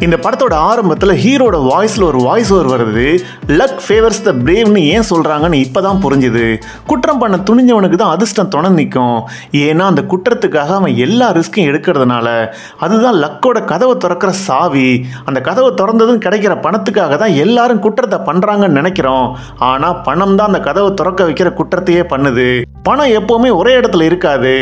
இந்த படத்தோட ஆரம்பத்தில் ஹீரோட வாய்ஸில் ஒரு வாய்ஸ் ஓவர் வருது. லக் ஃபேவர்ஸ் த பிரேவ்னு ஏன் சொல்கிறாங்கன்னு இப்போ தான் புரிஞ்சுது. குற்றம் பண்ண துணிஞ்சவனுக்கு தான் அதிர்ஷ்டம் துணை நிற்கும். ஏன்னா அந்த குற்றத்துக்காக அவன் எல்லா ரிஸ்கையும் எடுக்கிறதுனால. அதுதான் லக்கோட கதவை திறக்கிற சாவி. அந்த கதவை திறந்ததும் கிடைக்கிற பணத்துக்காக தான் எல்லாரும் குற்றத்தை பண்ணுறாங்கன்னு நினைக்கிறோம். ஆனால் பணம் தான் அந்த கதவை திறக்க வைக்கிற குற்றத்தையே பண்ணுது. பணம் எப்போவுமே ஒரே இடத்துல இருக்காது.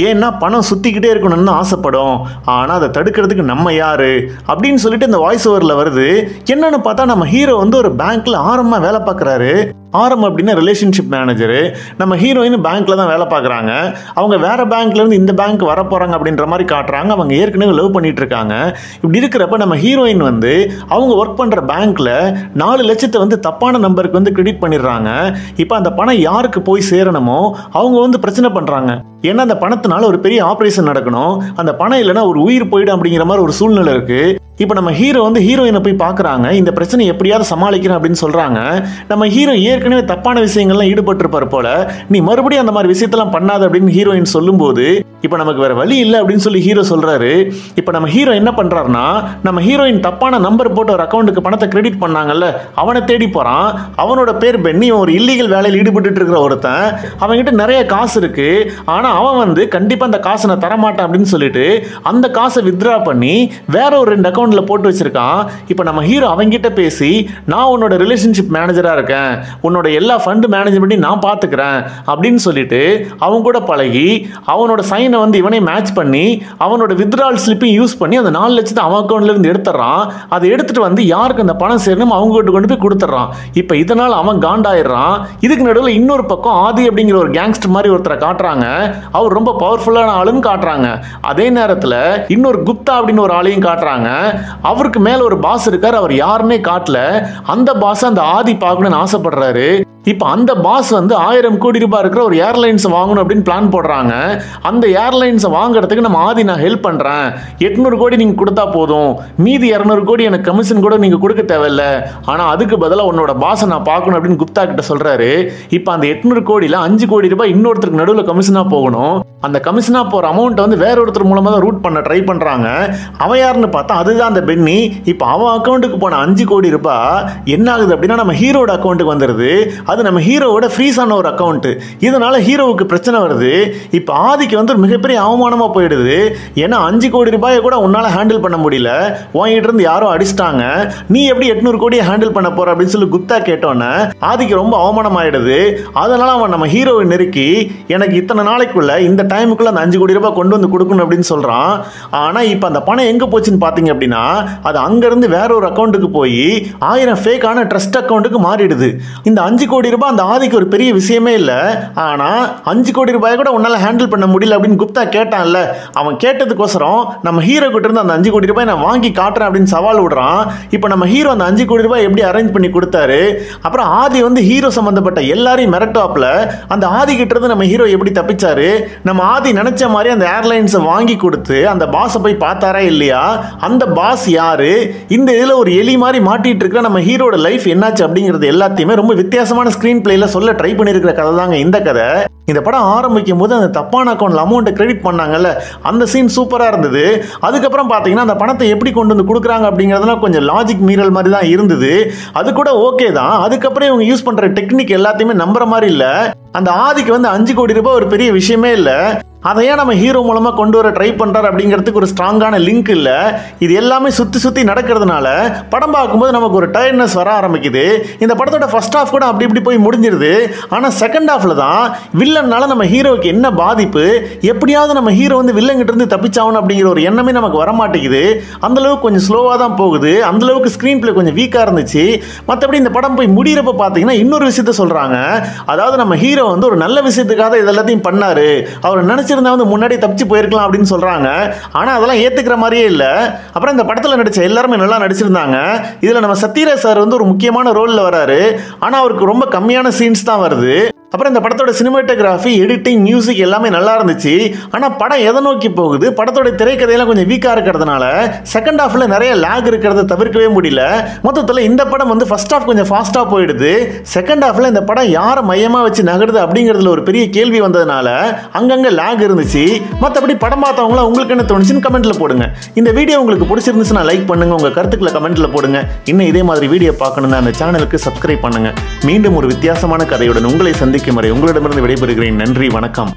ஏன்னா பணம் சுற்றிக்கிட்டே இருக்கணும்னு ஆசைப்படும். ஆனால் அதை தடுக்கிறதுக்கு நம்ம யாரு அப்படின்னு சொல்லிட்டு இந்த வாய்ஸ் ஓவரில் வருது. என்னன்னு பார்த்தா நம்ம ஹீரோ வந்து ஒரு பேங்க்ல ஆரம்பமாக வேலை பார்க்குறாரு. ஆரம் அப்படின்னா ரிலேஷன்ஷிப் மேனேஜரு. நம்ம ஹீரோயின் பேங்க்ல தான் வேலை பார்க்குறாங்க. அவங்க வேற பேங்க்ல இருந்து இந்த பேங்க் வர போறாங்க அப்படின்ற மாதிரி காட்டுறாங்க. அவங்க ஏற்கனவே லவ் பண்ணிட்டு இருக்காங்க. இப்படி இருக்கிறப்ப நம்ம ஹீரோயின் வந்து அவங்க ஒர்க் பண்ற பேங்க்ல 4 லட்சத்தை வந்து தப்பான நம்பருக்கு வந்து கிரெடிட் பண்ணிடுறாங்க. இப்போ அந்த பணம் யாருக்கு போய் சேரணுமோ அவங்க வந்து பிரச்சனை பண்றாங்க. ஏன்னா அந்த பணத்தினால ஒரு பெரிய ஆபரேஷன் நடக்கணும். அந்த பணம் இல்லைன்னா ஒரு உயிர் போயிடும் அப்படிங்கிற மாதிரி ஒரு சூழ்நிலை இருக்கு. இப்போ நம்ம ஹீரோ வந்து ஹீரோயினை போய் பார்க்குறாங்க. இந்த பிரச்சனை எப்படியாவது சமாளிக்கிறேன் அப்படின்னு சொல்றாங்க. நம்ம ஹீரோ ஏற்கனவே தப்பான விஷயங்கள்லாம் ஈடுபட்டிருப்பார் போல. நீ மறுபடியும் அந்த மாதிரி விஷயத்தெல்லாம் பண்ணாத அப்படின்னு ஹீரோயின் சொல்லும்போது இப்போ நமக்கு வேற வழி இல்லை அப்படின்னு சொல்லி ஹீரோ சொல்றாரு. இப்போ நம்ம ஹீரோ என்ன பண்றாருன்னா, நம்ம ஹீரோயின் தப்பான நம்பர் போட்டு ஒரு அக்கௌண்ட்டுக்கு பணத்தை கிரெடிட் பண்ணாங்கல்ல, அவனை தேடி போறான். அவனோட பேர் பென்னி. ஒரு இல்லீகல் வேலையில் ஈடுபட்டு இருக்கிற ஒருத்தன். அவன்கிட்ட நிறைய காசு இருக்கு. ஆனா அவன் வந்து கண்டிப்பா அந்த காசை நான் தரமாட்டேன் அப்படின்னு சொல்லிட்டு அந்த காசை வித்ரா பண்ணி வேற ஒரு 2 அக்கௌண்ட்ல போட்டு வச்சிருக்கான். இப்போ நம்ம ஹீரோ அவங்கிட்ட பேசி, நான் உன்னோட ரிலேஷன்ஷிப் மேனேஜரா இருக்கேன், உன்னோட எல்லா ஃபண்ட் மேனேஜ்மெண்ட்டையும் நான் பார்த்துக்கிறேன் அப்படின்னு சொல்லிட்டு அவன் கூட பழகி அவனோட சைனை வந்து இவனே மேட்ச் பண்ணி அவனோட வித்ட்ரால் ஸ்லிப்பையும் யூஸ் பண்ணி அந்த 4 லட்சத்தை அவன் அக்கௌண்ட்ல இருந்து எடுத்துறான். அதை எடுத்துட்டு வந்து யாருக்கு அந்த பணம் சேரணும் அவங்க கிட்ட கொண்டு போய் கொடுத்துறான். இப்போ இதனால அவன் காண்டாயிடுறான். இதுக்கு நடுவில் இன்னொரு பக்கம் ஆதி அப்படிங்கிற ஒரு கேங்ஸ்டர் மாதிரி ஒருத்தரை காட்டுறாங்க. அவர் ரொம்ப பவர்ஃபுல்லான ஆளுன்னு காட்டுறாங்க. அதே நேரத்தில் இன்னொரு குப்தா அப்படின்னு ஒரு ஆளையும் காட்டுறாங்க. அவருக்கு மேல ஒரு பாஸ் இருக்கார். அவர் யாருன்னே காட்டல. அந்த பாஸ் அந்த ஆதி பார்க்கணும்னு ஆசைப்படுறாரு. இப்போ அந்த பாஸ் வந்து 1000 கோடி ரூபாய் இருக்கிற ஒரு ஏர்லைன்ஸ் வாங்கணும் அப்படின்னு பிளான் போடுறாங்க. அந்த ஏர்லைன்ஸை வாங்குறதுக்கு நம்ம ஆதி நான் ஹெல்ப் பண்றேன், 800 கோடி நீங்க கொடுத்தா போதும், மீதி 200 கோடி எனக்கு கமிஷன் கூட நீங்க கொடுக்க தேவையில்ல, ஆனா அதுக்கு பதிலாக உன்னோட பாஸை நான் பார்க்கணும் அப்படின்னு குப்தா கிட்ட சொல்றாரு. இப்போ அந்த 800 கோடியில் 5 கோடி ரூபாய் இன்னொருத்தருக்கு நடுவில் கமிஷனா போகணும். அந்த கமிஷனா போற அமௌண்ட் வந்து வேற ஒருத்தர் மூலமா தான் ரூட் பண்ண ட்ரை பண்றாங்க. அவன் யாருன்னு பார்த்தா அதுதான் அந்த பென்னி. இப்போ அவன் அக்கௌண்ட்டுக்கு போன 5 கோடி ரூபாய் என்ன ஆகுது அப்படின்னா நம்ம ஹீரோட அக்கௌண்ட்டுக்கு வந்துருது. அது நம்ம ஹீரோவோட ஃப்ரீஸ் ஆன ஒரு அக்கௌண்ட். இதனால ஹீரோவுக்கு பிரச்சனை வருது. இப்போ ஆதிக்கு வந்து மிகப்பெரிய அவமானமா போயிடுது. ஏன்னா 5 கோடி ரூபாயை கூட உன்னால ஹேண்டில் பண்ண முடியல, உன்கிட்ட இருந்து யாரோ அடிச்சிட்டாங்க, நீ எப்படி 800 கோடியை ஹேண்டில் பண்ண போற அப்படின்னு சொல்லி குப்தா கேட்டோன்னே ஆதிக்கு ரொம்ப அவமானம் ஆயிடுது. அதனால அவன் நம்ம ஹீரோவை நெருக்கி, எனக்கு இத்தனை நாளைக்குள்ள இந்த டைமுக்குள்ள அந்த 5 கோடி ரூபாய் கொண்டு வந்து கொடுக்கணும் அப்படின்னு சொல்றான். ஆனா இப்போ அந்த பணம் எங்க போச்சுன்னு பாத்தீங்க அப்படின்னா அது அங்கிருந்து வேற ஒரு அக்கௌண்ட்டுக்கு போய் 1000 ஃபேக்கான ட்ரஸ்ட் அக்கௌண்ட்டுக்கு மாறிடுது. இந்த 5 கோடி ரூபாய் அந்த ஆதிக்கு ஒரு பெரிய விஷயமே இல்லை. ஆனா 5 கோடி ரூபாய் கூட உன்னால ஹேண்டில் பண்ண முடியல அப்படின்னு குப்தா கேட்டான்ல, அவன் கேட்டதுக்கோசரம் நம்ம ஹீரோ கிட்ட இருந்து அந்த 5 கோடி ரூபாய் நான் வாங்கி காட்டுறேன் அப்படின்னு சவால் விடுறான். இப்போ நம்ம ஹீரோ அந்த 5 கோடி ரூபாய் எப்படி அரேஞ்ச் பண்ணி கொடுத்தாரு. அப்புறம் ஆதி வந்து ஹீரோ சம்பந்தப்பட்ட எல்லாரையும் மிரட்டாப்ல அந்த ஆதி கிட்ட இருந்து நம்ம ஹீரோ எப்படி தப்பிச்சாரு. நம்ம ஆதி நினைச்ச மாதிரி அந்த ஏர்லைன்ஸை வாங்கி கொடுத்து அந்த பாஸை போய் பார்த்தாரா இல்லையா, அந்த பாஸ் யாரு, இந்த இதில் ஒரு எலி மாதிரி மாட்டிட்டு இருக்கிற நம்ம ஹீரோட லைஃப் என்னாச்சு அப்படிங்கிறது எல்லாத்தையுமே ரொம்ப வித்தியாசமான ஸ்கிரீன் பிளேல சொல்ல ட்ரை பண்ணியிருக்கிற கதை தாங்க இந்த கதை. இந்த படம் ஆரம்பிக்கும் போது அந்த தப்பான அக்கௌண்ட்ல அமௌண்ட்டை கிரெடிட் பண்ணாங்கல்ல, அந்த சீன் சூப்பரா இருந்தது. அதுக்கப்புறம் பார்த்தீங்கன்னா அந்த பணத்தை எப்படி கொண்டு வந்து கொடுக்குறாங்க அப்படிங்கிறதுலாம் கொஞ்சம் லாஜிக் மீறல் மாதிரி தான் இருந்தது. அது கூட ஓகே தான். அதுக்கப்புறம் இவங்க யூஸ் பண்ற டெக்னிக் எல்லாத்தையுமே நம்புற மாதிரி இல்லை. அந்த ஆதிக்கு வந்து 5 கோடி ரூபாய் ஒரு பெரிய விஷயமே இல்லை. அதையே நம்ம ஹீரோ மூலமா கொண்டு வர ட்ரை பண்றாரு அப்படிங்கிறதுக்கு ஒரு ஸ்ட்ராங்கான லிங்க் இல்ல. இது எல்லாமே சுத்தி சுத்தி நடக்கிறதுனால படம் பார்க்கும்போது நமக்கு ஒரு டயர்ட்னஸ் வர ஆரம்பிக்குது. இந்த படத்தோட ஃபர்ஸ்ட் ஹாஃப் கூட அப்படி இப்படி போய் முடிஞ்சிருது. ஆனா செகண்ட் ஹாஃப்ல தான் வில்லன்னால நம்ம ஹீரோவுக்கு என்ன பாதிப்பு, எப்படியாவது நம்ம ஹீரோ வந்து வில்லன் கிட்ட இருந்து தப்பிச்சாகணும் அப்படிங்கிற ஒரு எண்ணமே நமக்கு வர மாட்டேங்குது. அந்த அளவுக்கு கொஞ்சம் ஸ்லோவா தான் போகுது. அந்த அளவுக்கு ஸ்கிரீன் பிளே கொஞ்சம் வீக்கா இருந்துச்சு. மற்றபடி இந்த படம் போய் முடிகிறப்ப பார்த்தீங்கன்னா இன்னொரு விஷயத்த சொல்றாங்க. அதாவது நம்ம ஹீரோ வந்து ஒரு நல்ல விஷயத்துக்காக இதெல்லாத்தையும் பண்ணாரு, அவர் நினைச்சு வந்து முன்னாடி தப்பிச்சு போயிருக்கலாம் அப்படின்னு சொல்றாங்க. ஆனா அதெல்லாம் ஏத்துக்கிற மாதிரியே இல்ல. அப்புறம் இந்த படத்துல நடிச்ச எல்லாருமே நல்லா நடிச்சிருந்தாங்க. இதுல நம்ம சத்யராஜ் சார் வந்து ஒரு முக்கியமான ரோல்ல வராரு. ஆனா அவருக்கு ரொம்ப கம்மியான சீன்ஸ் தான் வருது. அப்புறம் இந்த படத்தோட சினிமாட்டோகிராஃபி, எடிட்டிங், மியூசிக் எல்லாமே நல்லா இருந்துச்சு. ஆனால் படம் எதை நோக்கி போகுது, படத்தோட திரைக்கதையெல்லாம் கொஞ்சம் வீக்காக இருக்கிறதுனால செகண்ட் ஹாஃபில் நிறைய லேக் இருக்கிறத தவிர்க்கவே முடியல. மொத்தத்தில் இந்த படம் வந்து ஃபர்ஸ்ட் ஹாஃப் கொஞ்சம் ஃபாஸ்ட்டாக போயிடுது. செகண்ட் ஹாஃபில் இந்த படம் யாரை மையமாக வச்சு நகருது அப்படிங்கிறதுல ஒரு பெரிய கேள்வி வந்ததுனால அங்கங்கே லேக் இருந்துச்சு. மற்றபடி படம் பார்த்தவங்களா உங்களுக்கு என்ன தோணுச்சுன்னு கமெண்ட்டில் போடுங்க. இந்த வீடியோ உங்களுக்கு பிடிச்சிருந்துச்சுன்னா லைக் பண்ணுங்கள், உங்கள் கருத்துக்களை கமெண்ட்டில் போடுங்க. இன்னும் இதே மாதிரி வீடியோ பார்க்கணுன்னா அந்த சேனலுக்கு சப்ஸ்கிரைப் பண்ணுங்கள். மீண்டும் ஒரு வித்தியாசமான கதையுடன் உங்களை சந்திக்கும் வரை உங்களிடமிருந்து விடைபெறுகிறேன். நன்றி, வணக்கம்.